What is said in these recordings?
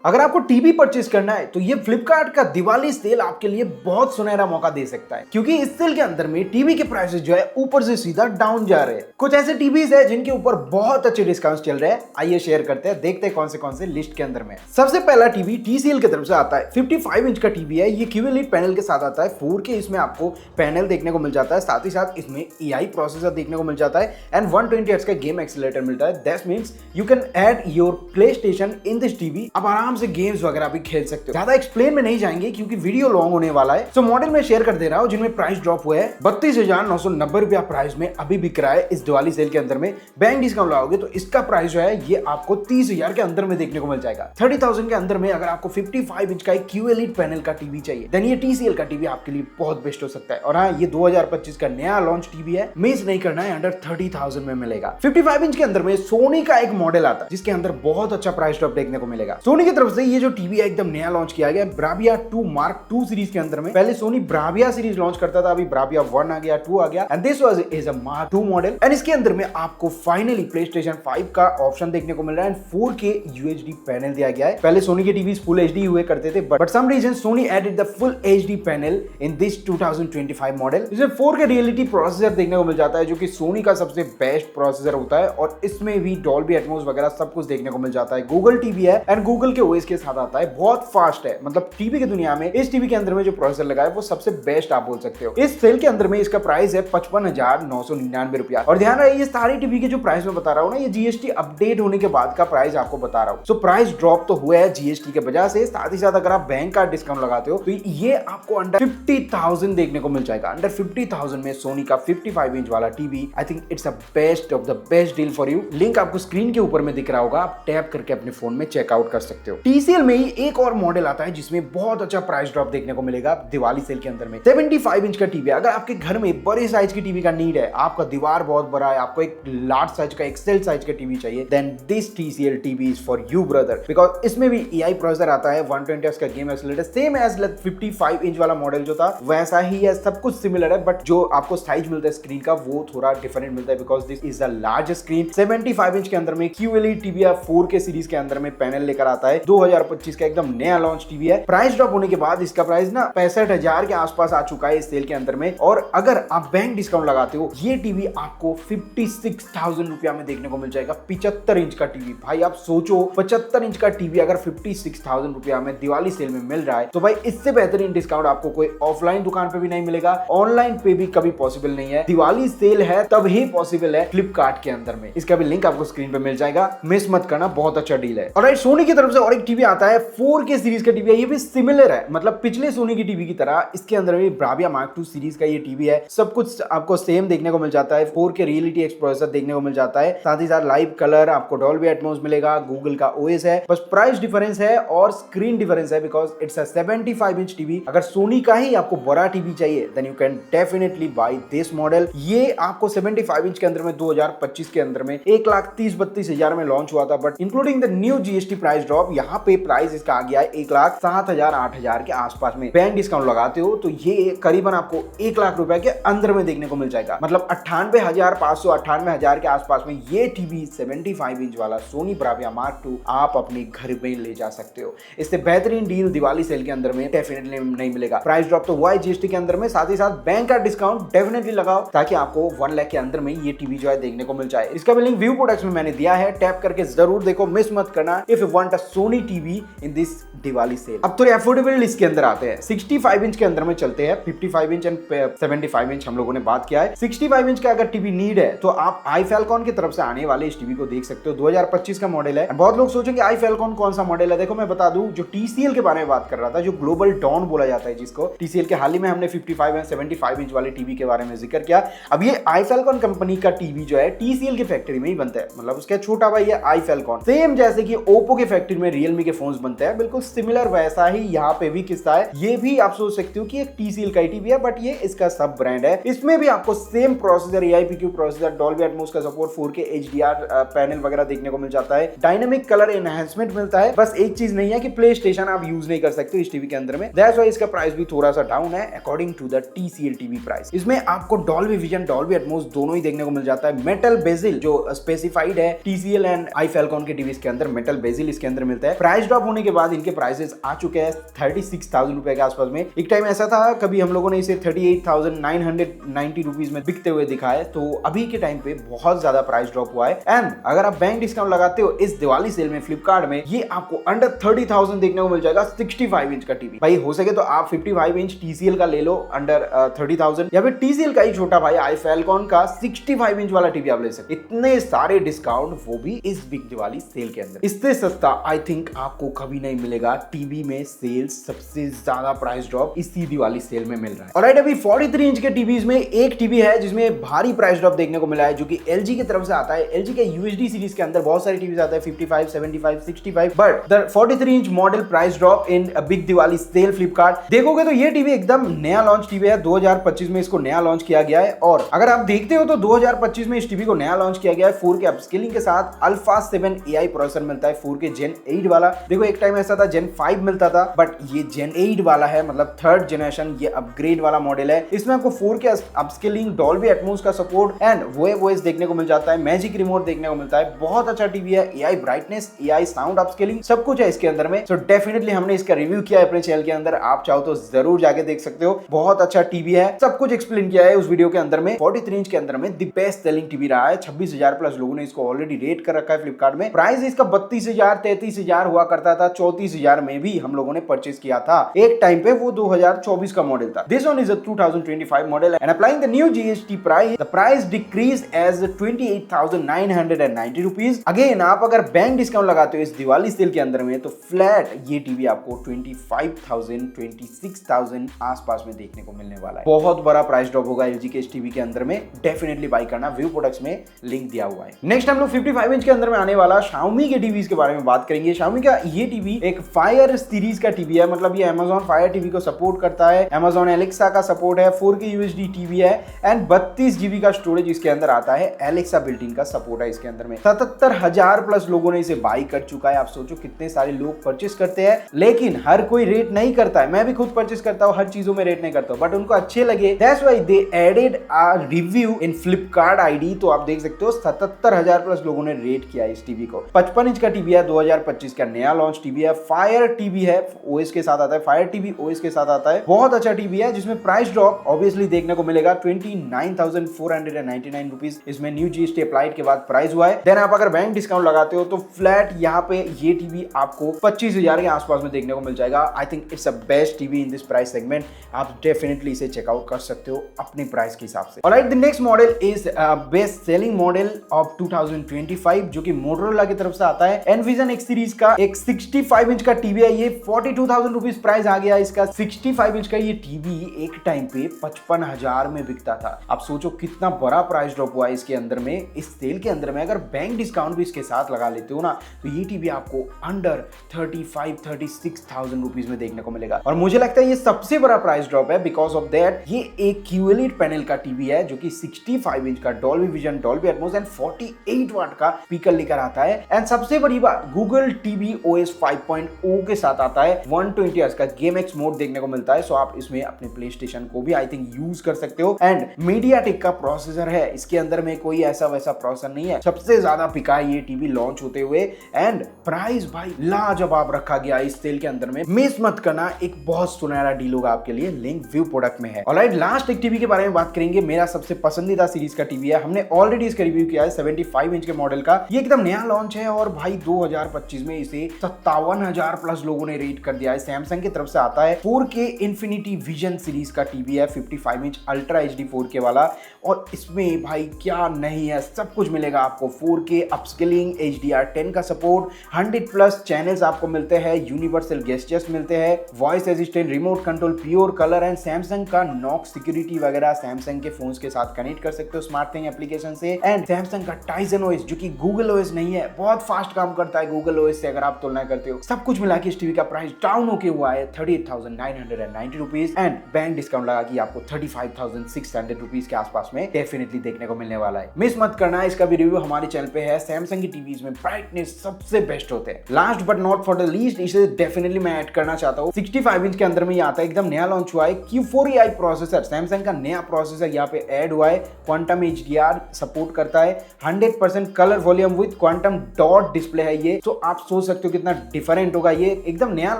अगर आपको TV purchase करना है तो ये फ्लिपकार्ट का दिवाली सेल आपके लिए बहुत सुनहरा मौका दे सकता है, क्योंकि इस सेल के अंदर में टीवी के प्राइसेस जो है ऊपर से सीधा डाउन जा रहे हैं। कुछ ऐसे टीवीज है जिनके ऊपर बहुत अच्छे डिस्काउंट चल रहे हैं। आइए शेयर करते हैं, देखते हैं कौन से लिस्ट के अंदर में। सबसे पहला टीवी TCL की तरफ से आता है। 55 इंच का टीवी है। ये QLED पैनल के साथ आता है। 4K इसमें आपको पैनल देखने को मिल जाता है, साथ ही साथ इसमें AI प्रोसेसर देखने को मिल जाता है एंड 120 हर्ट्ज का गेम एक्सीलरेटर मिलता है। That means you can add your play station in this TV. आप आराम से गेम्स वगैरह भी खेल सकते हो। ज्यादा एक्सप्लेन में नहीं जाएंगे क्योंकि वीडियो लॉन्ग होने वाला है। सो मॉडल में शेयर कर दे रहा हूं जिनमें प्राइस ड्रॉप हुआ है। 32,990 रुपया प्राइस में अभी बिक रहा है इस दिवाली सेल के अंदर में। बैंक डिस्काउंट लगाओगे तो इसका प्राइस जो है ये आपको 30,000 के अंदर में देखने को मिल जाएगा। 30,000 के अंदर में अगर आपको 55 इंच का एक QLED पैनल का टीवी चाहिए देन ये TCL का टीवी आपके लिए बहुत बेस्ट हो सकता है। और हाँ, ये 2025 का नया लॉन्च टीवी है, मिस नहीं करना है। अंडर 30,000 में मिलेगा। 55 इंच के अंदर में सोनी का एक मॉडल आता है जिसके अंदर बहुत अच्छा प्राइस ड्रॉप देखने को मिलेगा। सोनी की तरफ से ये जो टीवी है एकदम नया लॉन्च किया गया ब्राविया 2 Mark II सीरीज के अंदर में। पहले सोनी ब्राविया सीरीज लॉन्च करता था, अभी ब्राविया 1 आ गया, 2 आ गया and this was is a Mark II model. And इसके अंदर में आपको फाइनली PlayStation 5 का ऑप्शन देखने को मिल रहा है एंड 4K UHD पैनल दिया गया है। पहले सोनी के टीवीज फुल HD हुए करते थे but some reason Sony added the full HD panel in this 2025 model. इसमें 4K रियलिटी प्रोसेसर देखने को मिल जाता है जो कि सोनी का सबसे बेस्ट प्रोसेसर होता है और इसमें भी डॉल्बी एटमॉस वगैरह सब कुछ देखने को मिल जाता है। गूगल टीवी है एंड गूगल के OS के साथ आता है। बहुत फास्ट है, मतलब टीवी की दुनिया में इस टीवी के अंदर में जो प्रोसेसर लगा है वो सबसे बेस्ट आप बोल सकते हो। इस सेल के अंदर में इसका प्राइस है 55,999 रुपया। और ध्यान रहे ये सारी टीवी के जो प्राइस में बता रहा हूँ ना, ये GST अपडेट होने के बाद का प्राइस आपको बता रहा हूँ। सो प्राइस ड्रॉप तो हुआ है GST के वजह से, साथ ही साथ अगर आप बैंक का डिस्काउंट लगाते हो तो ये आपको अंडर 50,000 देखने को मिल जाएगा। अंडर 50,000 में सोनी का 55 इंच वाला TV, I think it's a best of the best deal for you. Link आपको स्क्रीन के ऊपर में दिख रहा होगा, आप टैप करके अपने फोन में चेकआउट कर सकते हो। TCL में ही एक और मॉडल आता है जिसमें बहुत अच्छा प्राइस ड्रॉप देखने को मिलेगा दिवाली सेल के अंदर में। 75 इंच का टीवी। अगर आपके घर में बड़े साइज की टीवी का नीड है, आपका दीवार बहुत बड़ा है, आपको एक लार्ज साइज का एक्सेल साइज का टीवी चाहिए, then this TCL TV is for you brother, because इसमें भी AI प्रोसेसर आता है, 120 हर्ट्ज का game accelerator, same as 55 inch वाला मॉडल जो था वैसा ही है, सब कुछ सिमिलर है बट जो आपको साइज मिलता है स्क्रीन का वो थोड़ा डिफरेंट मिलता है because this is the large screen. 75 inch के अंदर में QLED टीवी या 4K सीरीज के अंदर में पैनल लेकर आता है। 2025 का एकदम नया लॉन्च टीवी है। प्राइस ड्रॉप होने के बाद इसका प्राइस ना 65,000 के आसपास आ चुका है इस सेल के अंदर में। और अगर आप बैंक डिस्काउंट लगाते हो ये टीवी आपको 56,000 रुपया में देखने को मिल जाएगा। 75 इंच का टीवी, भाई आप सोचो 75 इंच का टीवी अगर 56,000 रुपया में दिवाली सेल में मिल रहा है तो भाई इससे बेहतरीन डिस्काउंट आपको कोई ऑफलाइन दुकान पे भी नहीं मिलेगा, ऑनलाइन पे भी कभी पॉसिबल नहीं है। दिवाली सेल है तब ही पॉसिबल है फ्लिपकार्ट के अंदर में। इसका भी लिंक आपको स्क्रीन पे मिल जाएगा, मिस मत करना, बहुत अच्छा डील है। और सोनी की तरफ से और एक टीवी आता है 4K सीरीज का टीवी है। ये भी सिमिलर है, मतलब पिछले सोनी की टीवी की तरह इसके अंदर भी ब्राविया Mark II सीरीज का ये टीवी है। सब कुछ आपको सेम देखने को मिल जाता है। 4K रियलिटी एक्स प्रोसेसर देखने को मिल जाता है, साथ ही साथ लाइव कलर, आपको डॉल्बी एटमॉस मिलेगा, गूगल का OS है। बस प्राइस डिफरेंस है और स्क्रीन डिफरेंस है because it's a 75 inch TV. अगर सोनी का ही आपको बड़ा टीवी चाहिए then you can definitely buy this model. ये आपको 75 इंच के अंदर में 2025 के अंदर में 1,30,32,000 में लॉन्च हुआ था but including the new GST price drop यहाँ पे प्राइस इसका आ गया है 1,07,000-8,000 के आसपास में। बैंक डिस्काउंट लगाते हो तो ये करीबन आपको 1 लाख रुपए के अंदर में देखने को मिल जाएगा, मतलब 98,500 98,000 के आसपास में ये टीवी 75 इंच वाला सोनी ब्राविया Mark II आप अपने घर में ले जा सकते हो। इससे बेहतरीन डील दिवाली सेल के अंदर में डेफिनेटली नहीं मिलेगा। प्राइस ड्रॉप तो हुआ है GST के अंदर में, साथ ही साथ बैंक का डिस्काउंट डेफिनेटली लगाओ ताकि आपको 1 लाख के अंदर में ये टीवी जो है देखने को मिल जाए। इसका भी लिंक व्यू प्रोडक्ट्स में मैंने दिया है, टैप करके जरूर देखो, मिस मत करना if you want a Sony TV in this Diwali sale. अब थोड़े अफोर्डेबल इसके अंदर आते हैं। 65 इंच के अंदर में चलते हैं। 55 इंच एंड 75 इंच हम लोगों ने बात किया है। 65 इंच का अगर टीवी नीड है तो आप iFalcon की तरफ से आने वाले इस टीवी को देख सकते हो। 2025 का मॉडल है। बहुत लोग सोचेंगे iFalcon कौन सा मॉडल है। देखो मैं बता दूं, जो TCL के बारे में बात कर रहा था, जो ग्लोबल डॉन बोला जाता है जिसको, TCL के हाल ही में हमने 55 एंड 75 इंच वाले टीवी के बारे में जिक्र किया। अब ये iFalcon कंपनी का टीवी जो है TCL की फैक्ट्री में ही बनता है, मतलब उसका छोटा भाई है iFalcon। सेम जैसे कि Oppo के फैक्ट्री में Realme के फोन्स बनते हैं, बिल्कुल सिमिलर वैसा ही यहाँ पे भी किस्सा है। ये भी आप सोच सकते हो कि एक TCL का टीवी है बट ये इसका सब ब्रांड है। इसमें भी आपको same processor, AIPQ processor, Dolby Atmos का सपोर्ट, 4K HDR पैनल वगैरह देखने को मिल जाता है। डायनामिक कलर एनहांसमेंट मिलता है। बस एक चीज नहीं है कि प्ले स्टेशन आप यूज नहीं कर सकते इस टीवी के अंदर में, दैट्स व्हाई इसका प्राइस भी थोड़ा सा डाउन है according to the TCL TV price. इसमें आपको डॉल्बी विजन, डॉल्बी एटमॉस दोनों ही देखने को मिल जाता है। मेटल बेजिल जो स्पेसिफाइड है TCL एंड iFalcon के टीवी के अंदर, मेटल बेजिल इसके अंदर मिलता है। प्राइस ड्रॉप होने के बाद इनके प्राइसेस आ चुके हैं 36,000 रुपए के आसपास में। एक टाइम ऐसा था कभी हम लोगों ने इसे 38,990 रुपीज में बिकते हुए दिखा है, तो अभी के टाइम पे बहुत ज्यादा प्राइस ड्रॉप हुआ है। एंड अगर आप बैंक डिस्काउंट लगाते हो इस दिवाली सेल में फ्लिपकार्ट में, ये आपको अंडर 30,000 देखने को मिल जाएगा 65 इंच का टीवी। भाई हो सके तो आप 55 इंच TCL का ले लो अंडर 30,000, या फिर TCL का ही छोटा भाई iFalcon का 65 इंच वाला टीवी आप ले सकते। इतने सारे डिस्काउंट, वो भी इस बिग दिवाली सेल के अंदर। इससे सस्ता आई थिंक आपको कभी नहीं मिलेगा। टीवी में सेल्स सबसे ज्यादा प्राइस ड्रॉप इसी दिवाली सेल में मिल रहा है। ऑलराइट, अभी 43 इंच के टीवीज में एक टीवी है जिसमें भारी प्राइस ड्रॉप देखने को मिला है, जो कि LG की तरफ से आता है। LG के UHD सीरीज के अंदर बहुत सारे टीवीज आते हैं 55, 75, 65, but the 43 inch model price drop in big Diwali sale Flipkart. देखोगे तो ये टीवी एकदम नया लॉन्च टीवी है। 2025 में इसको नया लॉन्च किया गया है, और अगर आप देखते हो तो 2025 में इस टीवी को नया लॉन्च किया गया है 4K अपस्केलिंग के साथ। अल्फा 7 AI प्रोसेसर मिलता है 4K Gen 8 वाला। देखो एक टाइम ऐसा था Gen 5 मिलता था, बट ये Gen 8 वाला है, मतलब थर्ड जनरेशन, ये अपग्रेड वाला मॉडल है। इसमें आपको 4K अपस्केलिंग, डॉल्बी एटमॉस का सपोर्ट एंड वॉइस देखने को मिल जाता है। मैजिक रिमोट देखने को मिलता है। बहुत अच्छा टीवी है। AI brightness, AI sound upscaling, सब कुछ है इसके अंदर में। सो डेफिनेटली हमने इसका रिव्यू किया है अपने चैनल के अंदर, आप चाहो तो जरूर जाके देख सकते हो। बहुत अच्छा टीवी है, सब कुछ एक्सप्लेन किया है उस वीडियो के अंदर में। 43 इंच के अंदर में द बेस्ट सेलिंग टीवी रहा है। 26,000 प्लस लोगों ने इसको ऑलरेडी रेट कर रखा है फ्लिपकार्ट में। प्राइस इसका 32,000, 33,000 हुआ करता था। 34,000 में भी हम लोगों ने परचेस किया था एक टाइम पे, वो 2024 का मॉडल था। This one is a 2025 model and applying the new GST price, the price decrease as 28,990 rupees. Again आप अगर बैंक डिस्काउंट लगाते हो इस दिवाली सेल के अंदर में, तो फ्लैट ये टीवी आपको 25,000, 26,000 आसपास में देखने को मिलने वाला है। बहुत बड़ा प्राइस ड्रॉप होगा LG के इस टीवी के अंदर में। डेफिनेटली बाय करना, व्यू प्रोडक्ट्स में लिंक दिया हुआ है। नेक्स्ट हम लोग 55 इंच के अंदर में आने वाला Xiaomi के टीवीज के बारे में बात करेंगे। Xiaomi का ये टीवी एक फायर सीरीज का टीवी है, मतलब ये Amazon Fire TV को सपोर्ट करता है। Amazon Alexa का सपोर्ट है। 4K UHD टीवी है एंड 32 GB का स्टोरेज इसके अंदर आता है। Alexa बिल्ट इन का सपोर्ट है इसके अंदर में। 77,000 प्लस लोगों ने इसे बाय कर चुका है। आप सोचो कितने सारे लोग परचेस करते हैं, लेकिन हर कोई रेट नहीं करता है। मैं भी खुद परचेस करता हूँ, हर चीजों में रेट नहीं करता हूँ, बट उनको अच्छे लगे, that's why they added a review in Flipkart ID। तो आप देख सकते हो 77,000 प्लस लोगों ने रेट किया इस टीवी को। 55 इंच का टीवी है, 2025 का नया लॉन्च टीवी है। फायर टीवी है, OS के साथ आता है। फायर टीवी OS के साथ आता है। बहुत अच्छा टीवी है जिसमें प्राइस ड्रॉप ऑब्वियसली देखने को मिलेगा 29,499 रुपीज। इसमें न्यू GST अप्लाइड के बाद प्राइस हुआ है। देन आप अगर बैंक डिस्काउंट लगाते हो तो फ्लैट यहाँ पे ये टीवी आपको 25,000 के आसपास में देखने को मिल जाएगा। I think it's a best TV in this price segment. आप डेफिनेटली इसे चेकआउट कर सकते हो अपने प्राइस के हिसाब से। Alright, the next model is best selling model of 2025, जो कि मोटोरोला की तरफ से आता है। Envision X सीरीज का एक 65 इंच का टीवी है। ये 42,000 रुपीज प्राइस आ गया इसका। 65 इंच का ये टीवी एक टाइम पे 55,000 में बिकता था। आप सोचो कितना बड़ा प्राइस ड्रॉप हुआ है इसके अंदर में। इस सेल के अंदर में अगर बैंक डिस्काउंट भी इसके साथ लगा लेते हो ना, तो ये टीवी आपको अंडर 35,000-36,000 रुपीज में देखने को मिलेगा। और मुझे लगता है ये सबसे बड़ा प्राइस ड्रॉप है, बिकॉज ऑफ दैट ये एक QLED पैनल का टीवी है, जो कि 65 इंच का Dolby vision, Dolby Atmos and 48 वाट का स्पीकर लेकर आता है। एंड सबसे बड़ी बात, गूगल TV OS 5.0 के साथ आता है। 120 हर्ट्ज का GameX मोड देखने को मिलता है, सो आप इसमें अपने प्ले स्टेशन को भी आई थिंक यूज कर सकते हो। एंड MediaTek का प्रोसेसर है इसके अंदर में, कोई ऐसा वैसा प्रोसेसर नहीं है। सबसे ज्यादा पिका है ये टीवी लॉन्च होते हुए। एंड प्राइस भाई लाजवाब रखा गया इस सेल के अंदर में, मिस मत करना। एक बहुत सुनहरा डील होगा आपके लिए, लिंक व्यू प्रोडक्ट में है। ऑलराइट, लास्ट एक टीवी के बारे में बात करेंगे। मेरा सबसे पसंदीदा सीरीज का टीवी है, हमने ऑलरेडी इसका रिव्यू किया है 75 इंच के मॉडल का। ये एकदम नया लॉन्च है और भाई 2025 में इसे 57,000 प्लस लोगों ने रेट कर दिया है। सैमसंग की तरफ से आता है। 4K Infinity Vision सीरीज का टीवी है, 55 इंच अल्ट्रा HD 4K वाला। और इसमें भाई क्या नहीं है, सब कुछ मिलेगा आपको। 4K अपस्केलिंग, HDR10 का सपोर्ट, 100 प्लस चैनल्स आपको मिलते हैं, यूनिवर्सल गेस्चर्स मिलते हैं, voice assistant, remote control, pure colour and Samsung का नॉक सिक्योरिटी वगैरह सैमसंग के फोन्स के साथ कनेक्ट कर सकते हो स्मार्ट थिंग एप्लीकेशन से। एंड सैमसंग का टाइजन OS, जो कि गूगल OS नहीं है, बहुत फास्ट काम करता है गूगल OS से अगर आप तुलना करते हो। सब कुछ मिला के इस टीवी का प्राइस डाउन होके हुआ है 38,990 रुपीज। एंड बैंक डिस्काउंट लगा के आपको 35,600 रुपीज के आसपास में डेफिनेटली देखने को मिलने वाला है। मिस मत करना, इसका भी रिव्यू हमारे चैनल पे है। सैमसंग की टीवीज में ब्राइटनेस सबसे बेस्ट होते हैं। Last but not for the least, इसे डेफिनेटली मैं ऐड करना चाहता हूँ। 65 इंच के अंदर में ये आता है, एकदम नया लॉन्च हुआ है। Q4AI प्रोसेसर, सैमसंग का नया प्रोसेसर यहाँ पे ऐड हुआ है। क्वांटम HDR सपोर्ट करता है। 100% colour volume with quantum dot display है ये। तो आप सोच सकते हो कितना डिफरेंट होगा। ये एकदम नया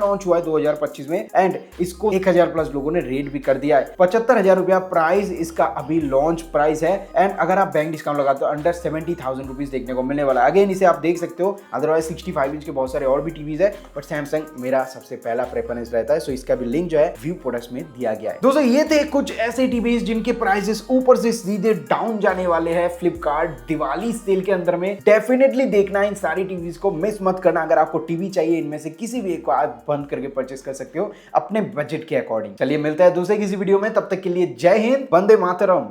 लॉन्च हुआ है 2025 में एंड इसको 1000 प्लस लोगों ने रेट भी कर दिया है। 75,000 रुपया प्राइस इसका अभी लॉन्च प्राइस है एंड अगर आप बैंक डिस्काउंट लगाते हो अंडर 70,000 रुपीज देखने को मिलने वाला है। अगेन इसे आप देख सकते हो, अदरवाइज 65 इंच के बहुत सारे और भी टीवीज है, बट सैमसंग मेरा सबसे पहला प्रेफरेंस रहता है। सो इसका भी लिंक जो है व्यू प्रोडक्ट्स में दिया गया है। दोस्तों ये थे कुछ ऐसे टीवीज जिनके प्राइसेस ऊपर से सीधे डाउन जाने वाले हैं फ्लिपकार्ट दिवाली सेल के अंदर में। डेफिनेटली देखना इन सारी टीवीज को, मिस मत करना। अगर आपको टीवी चाहिए इनमें से किसी भी एक को आप बंद करके परचेस कर सकते हो अपने बजट के अकॉर्डिंग। चलिए मिलता है दूसरे किसी वीडियो में, तब तक के लिए जय हिंद, वंदे मातरम।